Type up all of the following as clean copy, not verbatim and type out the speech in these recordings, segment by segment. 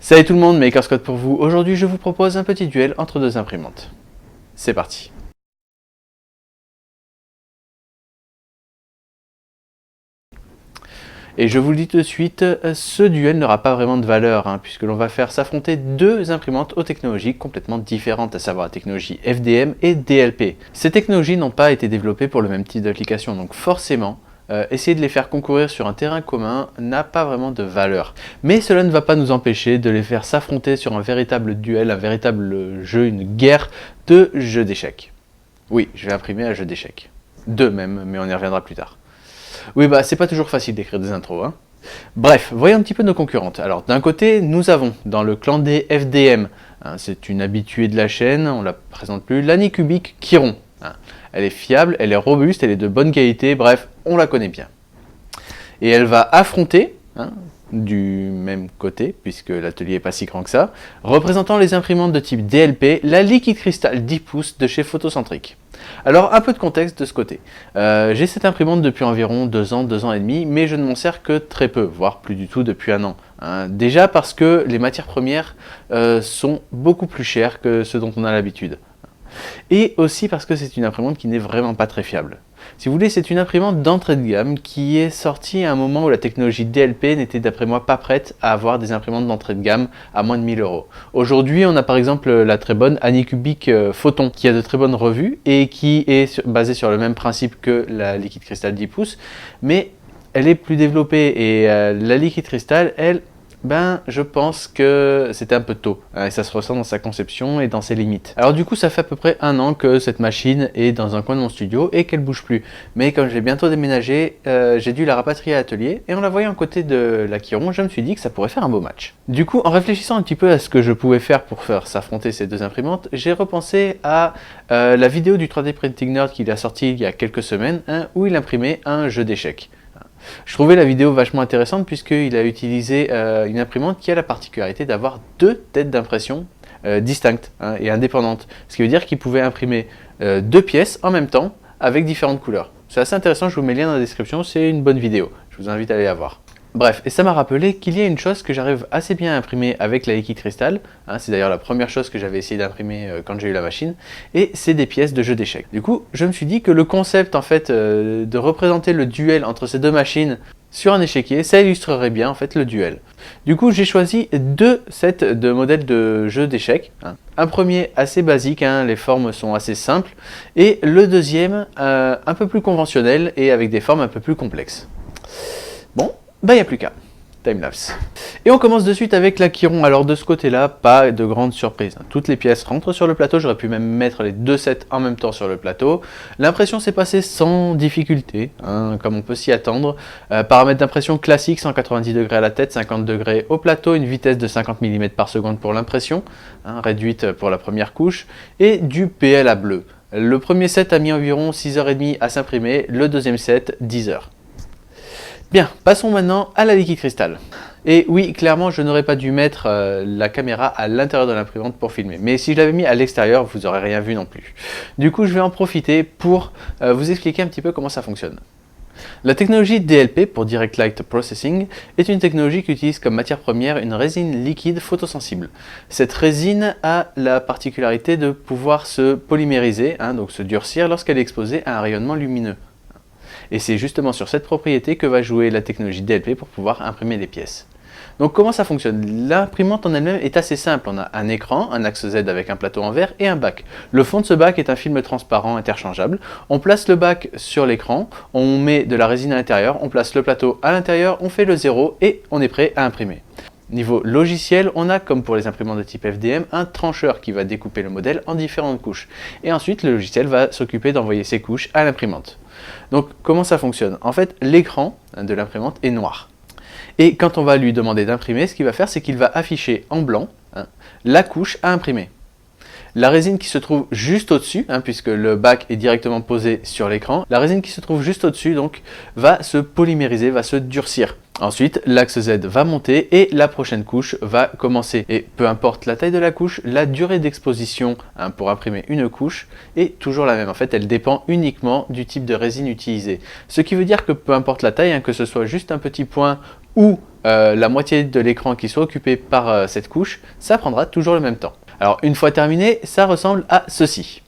Salut tout le monde, MakerScott pour vous. Aujourd'hui, je vous propose un petit duel entre deux imprimantes. C'est parti. Et je vous le dis tout de suite, ce duel n'aura pas vraiment de valeur, puisque l'on va faire s'affronter deux imprimantes aux technologies complètement différentes, à savoir la technologie FDM et DLP. Ces technologies n'ont pas été développées pour le même type d'application, donc forcément, essayer de les faire concourir sur un terrain commun n'a pas vraiment de valeur. Mais cela ne va pas nous empêcher de les faire s'affronter sur un véritable duel, un véritable jeu, une guerre de jeux d'échecs. Oui, je vais imprimer un jeu d'échecs. Deux même, mais on y reviendra plus tard. Oui, c'est pas toujours facile d'écrire des intros, Bref, voyons un petit peu nos concurrentes. Alors, d'un côté, nous avons, dans le clan des FDM, c'est une habituée de la chaîne, on la présente plus, l'Anycubic Chiron. Elle est fiable, elle est robuste, elle est de bonne qualité, bref, on la connaît bien. Et elle va affronter, du même côté, puisque l'atelier n'est pas si grand que ça, représentant les imprimantes de type DLP, la Liquid Crystal 10 pouces de chez Photocentric. Alors, un peu de contexte de ce côté. J'ai cette imprimante depuis environ 2 ans, 2 ans et demi, mais je ne m'en sers que très peu, voire plus du tout depuis 1 an. Déjà parce que les matières premières sont beaucoup plus chères que ce dont on a l'habitude. Et aussi parce que c'est une imprimante qui n'est vraiment pas très fiable. Si vous voulez, c'est une imprimante d'entrée de gamme qui est sortie à un moment où la technologie DLP n'était d'après moi pas prête à avoir des imprimantes d'entrée de gamme à moins de 1000 €. Aujourd'hui, on a par exemple la très bonne Anycubic Photon qui a de très bonnes revues et qui est basée sur le même principe que la Liquid Crystal 10 pouces, mais elle est plus développée et la Liquid Crystal, elle, je pense que c'était un peu tôt, et ça se ressent dans sa conception et dans ses limites. Alors du coup, ça fait à peu près 1 an que cette machine est dans un coin de mon studio et qu'elle bouge plus. Mais comme je vais bientôt déménager, j'ai dû la rapatrier à l'atelier, et en la voyant à côté de la Chiron, je me suis dit que ça pourrait faire un beau match. Du coup, en réfléchissant un petit peu à ce que je pouvais faire pour faire s'affronter ces deux imprimantes, j'ai repensé à la vidéo du 3D Printing Nerd qu'il a sorti il y a quelques semaines, où il imprimait un jeu d'échecs. Je trouvais la vidéo vachement intéressante puisqu'il a utilisé une imprimante qui a la particularité d'avoir 2 têtes d'impression distinctes et indépendantes. Ce qui veut dire qu'il pouvait imprimer 2 pièces en même temps avec différentes couleurs. C'est assez intéressant, je vous mets le lien dans la description, c'est une bonne vidéo. Je vous invite à aller la voir. Bref, et ça m'a rappelé qu'il y a une chose que j'arrive assez bien à imprimer avec la Liquid Crystal, c'est d'ailleurs la première chose que j'avais essayé d'imprimer quand j'ai eu la machine, et c'est des pièces de jeux d'échecs. Du coup, je me suis dit que le concept en fait de représenter le duel entre ces deux machines sur un échiquier, ça illustrerait bien en fait le duel. Du coup, j'ai choisi 2 sets de modèles de jeux d'échecs. Un premier assez basique, les formes sont assez simples, et le deuxième un peu plus conventionnel et avec des formes un peu plus complexes. Bon, il n'y a plus qu'à. Timelapse. Et on commence de suite avec la Chiron. Alors de ce côté-là, pas de grande surprise. Toutes les pièces rentrent sur le plateau. J'aurais pu même mettre les 2 sets en même temps sur le plateau. L'impression s'est passée sans difficulté, comme on peut s'y attendre. Paramètres d'impression classiques, 190 degrés à la tête, 50 degrés au plateau, une vitesse de 50 mm par seconde pour l'impression, réduite pour la première couche, et du PLA bleu. Le premier set a mis environ 6h30 à s'imprimer, le deuxième set 10 heures. Bien, passons maintenant à la Liquid Crystal. Et oui, clairement, je n'aurais pas dû mettre la caméra à l'intérieur de l'imprimante pour filmer. Mais si je l'avais mis à l'extérieur, vous n'aurez rien vu non plus. Du coup, je vais en profiter pour vous expliquer un petit peu comment ça fonctionne. La technologie DLP, pour Direct Light Processing, est une technologie qui utilise comme matière première une résine liquide photosensible. Cette résine a la particularité de pouvoir se polymériser, donc se durcir lorsqu'elle est exposée à un rayonnement lumineux. Et c'est justement sur cette propriété que va jouer la technologie DLP pour pouvoir imprimer les pièces. Donc comment ça fonctionne? L'imprimante en elle-même est assez simple. On a un écran, un axe Z avec un plateau en verre et un bac. Le fond de ce bac est un film transparent interchangeable. On place le bac sur l'écran, on met de la résine à l'intérieur, on place le plateau à l'intérieur, on fait le 0 et on est prêt à imprimer. Niveau logiciel, on a, comme pour les imprimantes de type FDM, un trancheur qui va découper le modèle en différentes couches. Et ensuite, le logiciel va s'occuper d'envoyer ces couches à l'imprimante. Donc, comment ça fonctionne? En fait, l'écran de l'imprimante est noir. Et quand on va lui demander d'imprimer, ce qu'il va faire, c'est qu'il va afficher en blanc la couche à imprimer. La résine qui se trouve juste au-dessus, puisque le bac est directement posé sur l'écran, la résine qui se trouve juste au-dessus donc va se polymériser, va se durcir. Ensuite, l'axe Z va monter et la prochaine couche va commencer. Et peu importe la taille de la couche, la durée d'exposition pour imprimer une couche est toujours la même. En fait, elle dépend uniquement du type de résine utilisée. Ce qui veut dire que peu importe la taille, que ce soit juste un petit point ou la moitié de l'écran qui soit occupé par cette couche, ça prendra toujours le même temps. Alors une fois terminé, ça ressemble à ceci.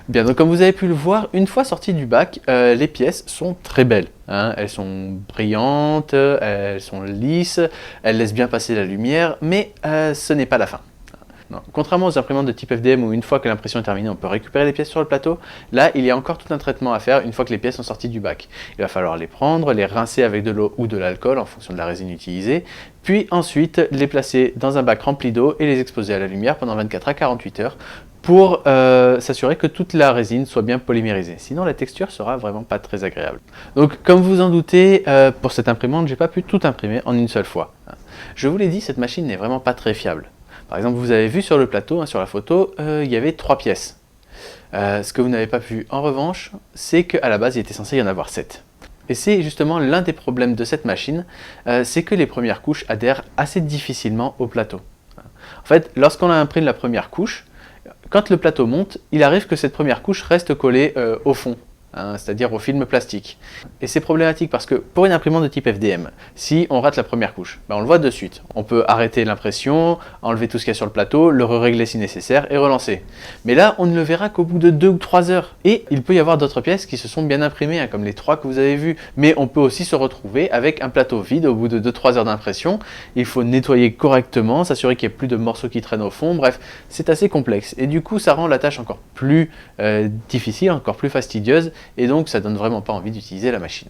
Bien, donc comme vous avez pu le voir, une fois sorties du bac, les pièces sont très belles. Hein. Elles sont brillantes, elles sont lisses, elles laissent bien passer la lumière, mais ce n'est pas la fin. Non. Contrairement aux imprimantes de type FDM où une fois que l'impression est terminée, on peut récupérer les pièces sur le plateau, là il y a encore tout un traitement à faire une fois que les pièces sont sorties du bac. Il va falloir les prendre, les rincer avec de l'eau ou de l'alcool en fonction de la résine utilisée, puis ensuite les placer dans un bac rempli d'eau et les exposer à la lumière pendant 24 à 48 heures pour s'assurer que toute la résine soit bien polymérisée. Sinon la texture sera vraiment pas très agréable. Donc comme vous en doutez, pour cette imprimante, j'ai pas pu tout imprimer en une seule fois. Je vous l'ai dit, cette machine n'est vraiment pas très fiable. Par exemple, vous avez vu sur le plateau, hein, sur la photo, il y avait 3 pièces. Ce que vous n'avez pas vu en revanche, c'est qu'à la base, il était censé y en avoir 7. Et c'est justement l'un des problèmes de cette machine, c'est que les premières couches adhèrent assez difficilement au plateau. En fait, lorsqu'on imprime la première couche, quand le plateau monte, il arrive que cette première couche reste collée au fond. Hein, c'est-à-dire au film plastique. Et c'est problématique parce que pour une imprimante de type FDM, si on rate la première couche, on le voit de suite. On peut arrêter l'impression, enlever tout ce qu'il y a sur le plateau, le régler si nécessaire et relancer. Mais là, on ne le verra qu'au bout de 2 ou 3 heures. Et il peut y avoir d'autres pièces qui se sont bien imprimées, hein, comme les 3 que vous avez vues. Mais on peut aussi se retrouver avec un plateau vide au bout de 2-3 heures d'impression. Il faut nettoyer correctement, s'assurer qu'il n'y ait plus de morceaux qui traînent au fond. Bref, c'est assez complexe. Et du coup, ça rend la tâche encore plus difficile, encore plus fastidieuse. Et donc ça donne vraiment pas envie d'utiliser la machine.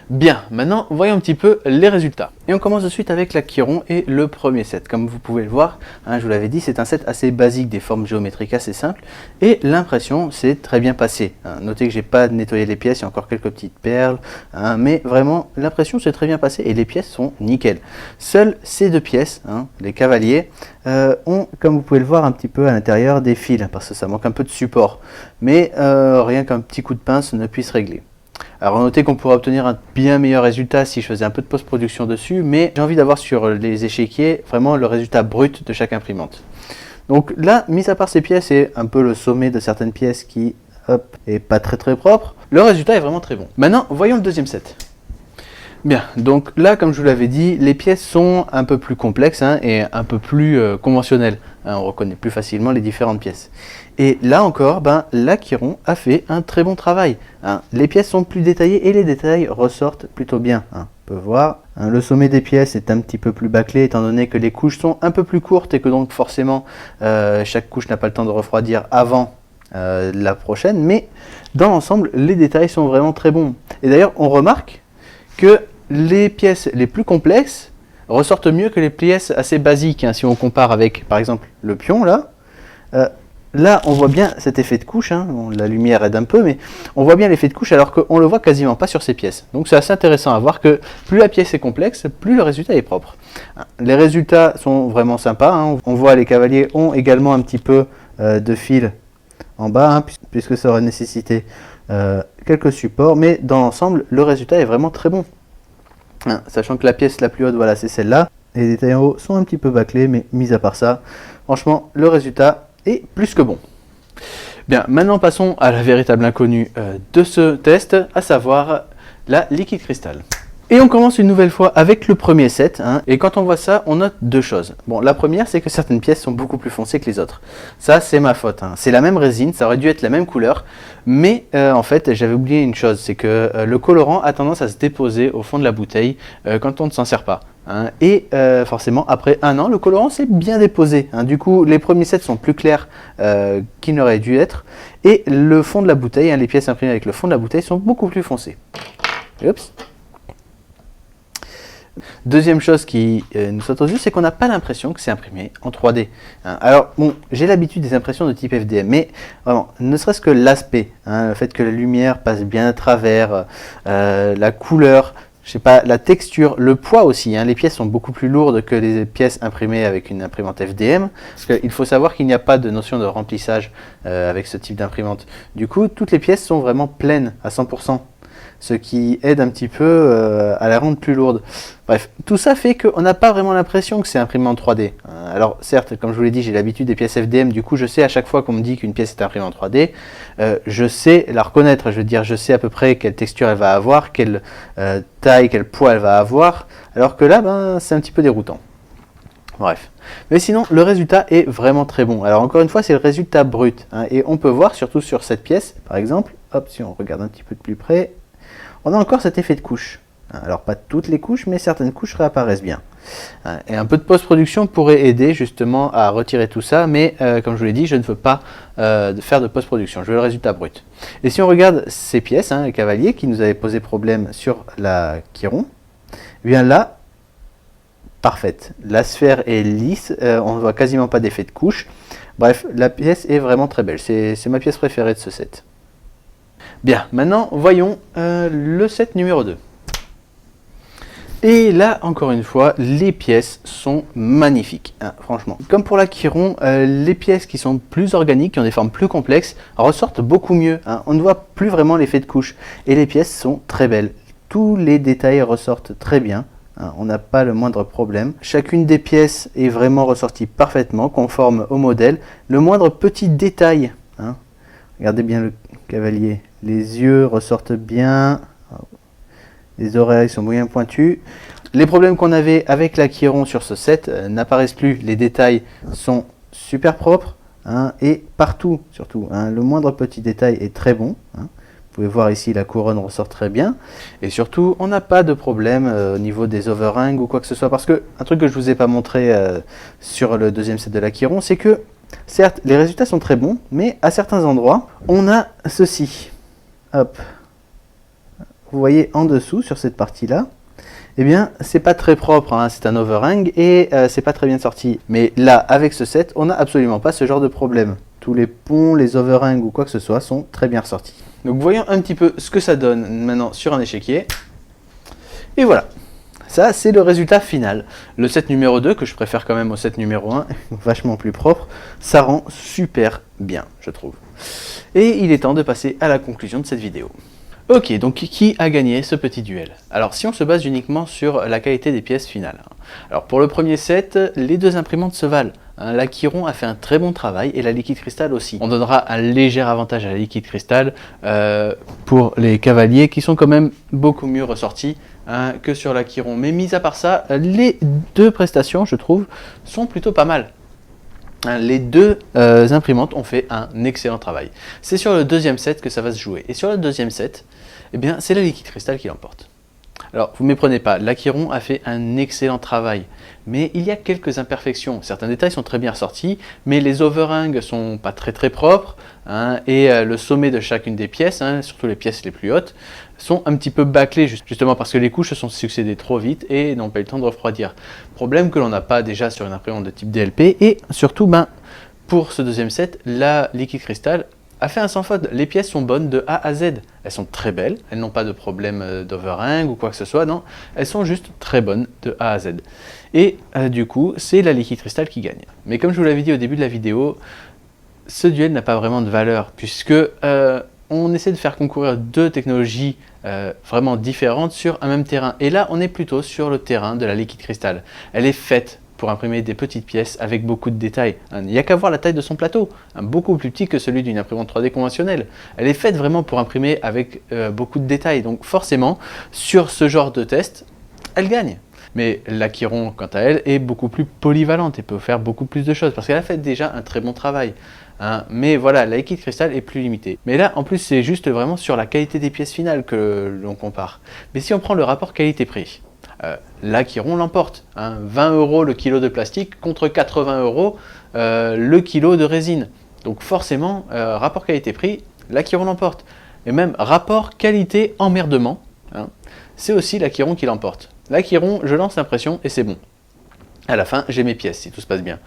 Bien, maintenant voyons un petit peu les résultats. Et on commence de suite avec la Chiron et le premier set. Comme vous pouvez le voir, hein, je vous l'avais dit, c'est un set assez basique, des formes géométriques assez simples. Et l'impression s'est très bien passée. Hein. Notez que j'ai pas nettoyé les pièces, il y a encore quelques petites perles. Hein, mais vraiment, l'impression s'est très bien passée et les pièces sont nickel. Seules ces 2 pièces, hein, les cavaliers, ont, comme vous pouvez le voir, un petit peu à l'intérieur des fils, parce que ça manque un peu de support. Mais rien qu'un petit coup de pince ne puisse régler. Alors notez qu'on pourrait obtenir un bien meilleur résultat si je faisais un peu de post-production dessus, mais j'ai envie d'avoir sur les échiquiers vraiment le résultat brut de chaque imprimante. Donc là, mis à part ces pièces et un peu le sommet de certaines pièces qui, hop, est pas très propre, le résultat est vraiment très bon. Maintenant, voyons le deuxième set. Bien, donc là, comme je vous l'avais dit, les pièces sont un peu plus complexes hein, et un peu plus conventionnelles. Hein, on reconnaît plus facilement les différentes pièces. Et là encore, la Chiron a fait un très bon travail. Hein. Les pièces sont plus détaillées et les détails ressortent plutôt bien. Hein. On peut voir, hein, le sommet des pièces est un petit peu plus bâclé étant donné que les couches sont un peu plus courtes et que donc forcément chaque couche n'a pas le temps de refroidir avant la prochaine. Mais dans l'ensemble, les détails sont vraiment très bons. Et d'ailleurs, on remarque que les pièces les plus complexes ressortent mieux que les pièces assez basiques. Hein, si on compare avec, par exemple, le pion, là, là on voit bien cet effet de couche. Hein, bon, la lumière aide un peu, mais on voit bien l'effet de couche alors qu'on ne le voit quasiment pas sur ces pièces. Donc c'est assez intéressant à voir que plus la pièce est complexe, plus le résultat est propre. Les résultats sont vraiment sympas. Hein, on voit les cavaliers ont également un petit peu de fil en bas, hein, puisque ça aurait nécessité quelques supports, mais dans l'ensemble, le résultat est vraiment très bon. Hein, sachant que la pièce la plus haute, voilà, c'est celle-là. Les détails en haut sont un petit peu bâclés, mais mis à part ça, franchement, le résultat est plus que bon. Bien, maintenant passons à la véritable inconnue de ce test, à savoir la liquide cristal. Et on commence une nouvelle fois avec le premier set, hein, et quand on voit ça, on note 2 choses. Bon, la première, c'est que certaines pièces sont beaucoup plus foncées que les autres. Ça, c'est ma faute. Hein. C'est la même résine, ça aurait dû être la même couleur, mais en fait, j'avais oublié une chose, c'est que le colorant a tendance à se déposer au fond de la bouteille quand on ne s'en sert pas. Hein. Et forcément, après 1 an, le colorant s'est bien déposé. Hein. Du coup, les premiers sets sont plus clairs qu'ils n'auraient dû être, et le fond de la bouteille, hein, les pièces imprimées avec le fond de la bouteille sont beaucoup plus foncées. Oups. Deuxième chose qui nous saute aux yeux, c'est qu'on n'a pas l'impression que c'est imprimé en 3D. Hein. Alors, bon, j'ai l'habitude des impressions de type FDM, mais vraiment, ne serait-ce que l'aspect, hein, le fait que la lumière passe bien à travers, la couleur, je sais pas, la texture, le poids aussi. Hein, les pièces sont beaucoup plus lourdes que les pièces imprimées avec une imprimante FDM, parce qu'il faut savoir qu'il n'y a pas de notion de remplissage avec ce type d'imprimante. Du coup, toutes les pièces sont vraiment pleines à 100%. Ce qui aide un petit peu à la rendre plus lourde. Bref, tout ça fait qu'on n'a pas vraiment l'impression que c'est imprimé en 3D. Alors certes, comme je vous l'ai dit, j'ai l'habitude des pièces FDM, du coup je sais à chaque fois qu'on me dit qu'une pièce est imprimée en 3D, je sais la reconnaître, je veux dire, je sais à peu près quelle texture elle va avoir, quelle taille, quel poids elle va avoir, alors que là, ben, c'est un petit peu déroutant. Bref. Mais sinon, le résultat est vraiment très bon. Alors encore une fois, c'est le résultat brut, hein, et on peut voir, surtout sur cette pièce, par exemple, hop, si on regarde un petit peu de plus près, on a encore cet effet de couche. Alors pas toutes les couches, mais certaines couches réapparaissent bien. Et un peu de post-production pourrait aider justement à retirer tout ça, mais comme je vous l'ai dit, je ne veux pas faire de post-production, je veux le résultat brut. Et si on regarde ces pièces, hein, les cavaliers qui nous avaient posé problème sur la Chiron, eh bien là, parfaite. La sphère est lisse, on ne voit quasiment pas d'effet de couche. Bref, la pièce est vraiment très belle, c'est ma pièce préférée de ce set. Bien, maintenant voyons le set numéro 2. Et là, encore une fois, les pièces sont magnifiques, hein, franchement. Comme pour la Chiron, les pièces qui sont plus organiques, qui ont des formes plus complexes, ressortent beaucoup mieux. Hein. On ne voit plus vraiment l'effet de couche. Et les pièces sont très belles. Tous les détails ressortent très bien. Hein, on n'a pas le moindre problème. Chacune des pièces est vraiment ressortie parfaitement, conforme au modèle. Le moindre petit détail, hein, regardez bien le cavalier, les yeux ressortent bien. Les oreilles sont bien pointues. Les problèmes qu'on avait avec la Chiron sur ce set n'apparaissent plus. Les détails sont super propres, hein, et partout surtout. Hein, le moindre petit détail est très bon. Hein. Vous pouvez voir ici, la couronne ressort très bien. Et surtout, on n'a pas de problème au niveau des overhangs ou quoi que ce soit. Parce que un truc que je ne vous ai pas montré sur le deuxième set de la Chiron, c'est que certes, les résultats sont très bons, mais à certains endroits, on a ceci. Hop. Vous voyez en dessous, sur cette partie-là, eh bien, c'est pas très propre, hein, c'est un overhang et c'est pas très bien sorti. Mais là, avec ce set, on n'a absolument pas ce genre de problème. Tous les ponts, les overhangs ou quoi que ce soit sont très bien ressortis. Donc voyons un petit peu ce que ça donne maintenant sur un échiquier. Et voilà, ça c'est le résultat final. Le set numéro 2, que je préfère quand même au set numéro 1, vachement plus propre, ça rend super bien, je trouve. Et il est temps de passer à la conclusion de cette vidéo. Ok, donc qui a gagné ce petit duel? Alors si on se base uniquement sur la qualité des pièces finales. Alors pour le premier set, les deux imprimantes se valent. La Chiron a fait un très bon travail et la Liquid Crystal aussi. On donnera un léger avantage à la Liquid Crystal pour les cavaliers qui sont quand même beaucoup mieux ressortis que sur la Chiron. Mais mis à part ça, les deux prestations, je trouve, sont plutôt pas mal. Les deux imprimantes ont fait un excellent travail. C'est sur le deuxième set que ça va se jouer. Et sur le deuxième set, eh bien, c'est la Liquid Crystal qui l'emporte. Alors, vous ne méprenez pas, la Chiron a fait un excellent travail. Mais il y a quelques imperfections. Certains détails sont très bien ressortis, mais les overhangs sont pas très propres. Hein, et le sommet de chacune des pièces, hein, surtout les pièces les plus hautes, sont un petit peu bâclés, justement parce que les couches se sont succédées trop vite et n'ont pas eu le temps de refroidir. Problème que l'on n'a pas déjà sur une imprimante de type DLP. Et surtout, pour ce deuxième set, la Liquid Crystal a fait un sans faute. Les pièces sont bonnes de A à Z. Elles sont très belles, elles n'ont pas de problème d'overhang ou quoi que ce soit, non. Elles sont juste très bonnes de A à Z. Et du coup, c'est la Liquid Crystal qui gagne. Mais comme je vous l'avais dit au début de la vidéo, ce duel n'a pas vraiment de valeur, puisque on essaie de faire concourir deux technologies vraiment différentes sur un même terrain. Et là, on est plutôt sur le terrain de la Liquid Crystal. Elle est faite pour imprimer des petites pièces avec beaucoup de détails. Il n'y a qu'à voir la taille de son plateau, beaucoup plus petit que celui d'une imprimante 3D conventionnelle. Elle est faite vraiment pour imprimer avec beaucoup de détails, donc forcément, sur ce genre de test, elle gagne. Mais la Chiron, quant à elle, est beaucoup plus polyvalente et peut faire beaucoup plus de choses, parce qu'elle a fait déjà un très bon travail. Hein. Mais voilà, la Liquid Crystal est plus limitée. Mais là, en plus, c'est juste vraiment sur la qualité des pièces finales que l'on compare. Mais si on prend le rapport qualité-prix, la Chiron l'emporte. Hein, 20 € le kilo de plastique contre 80 € le kilo de résine. Donc forcément, rapport qualité-prix, la Chiron l'emporte. Et même rapport qualité-emmerdement, hein, c'est aussi la Chiron qui l'emporte. La Chiron, je lance l'impression et c'est bon. À la fin, j'ai mes pièces, si tout se passe bien.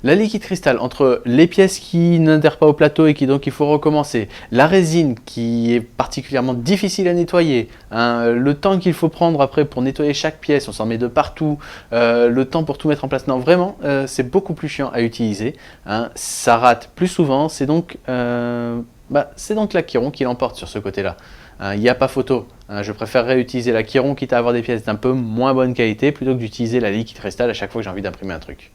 La Liquid Crystal, entre les pièces qui n'adhèrent pas au plateau et qui donc il faut recommencer, la résine qui est particulièrement difficile à nettoyer, hein, le temps qu'il faut prendre après pour nettoyer chaque pièce, on s'en met de partout, le temps pour tout mettre en place, non vraiment, c'est beaucoup plus chiant à utiliser, hein, ça rate plus souvent, c'est donc la Chiron qui l'emporte sur ce côté-là. Il n'y a pas photo. Je préférerais utiliser la Chiron quitte à avoir des pièces d'un peu moins bonne qualité plutôt que d'utiliser la Liquid Crystal à chaque fois que j'ai envie d'imprimer un truc.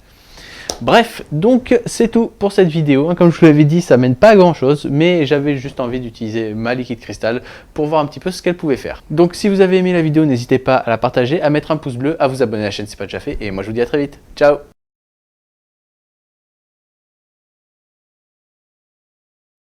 Bref, donc c'est tout pour cette vidéo. Comme je vous l'avais dit, ça mène pas à grand chose, mais j'avais juste envie d'utiliser ma Liquid Crystal pour voir un petit peu ce qu'elle pouvait faire. Donc si vous avez aimé la vidéo, n'hésitez pas à la partager, à mettre un pouce bleu, à vous abonner à la chaîne si ce n'est pas déjà fait, et moi je vous dis à très vite. Ciao!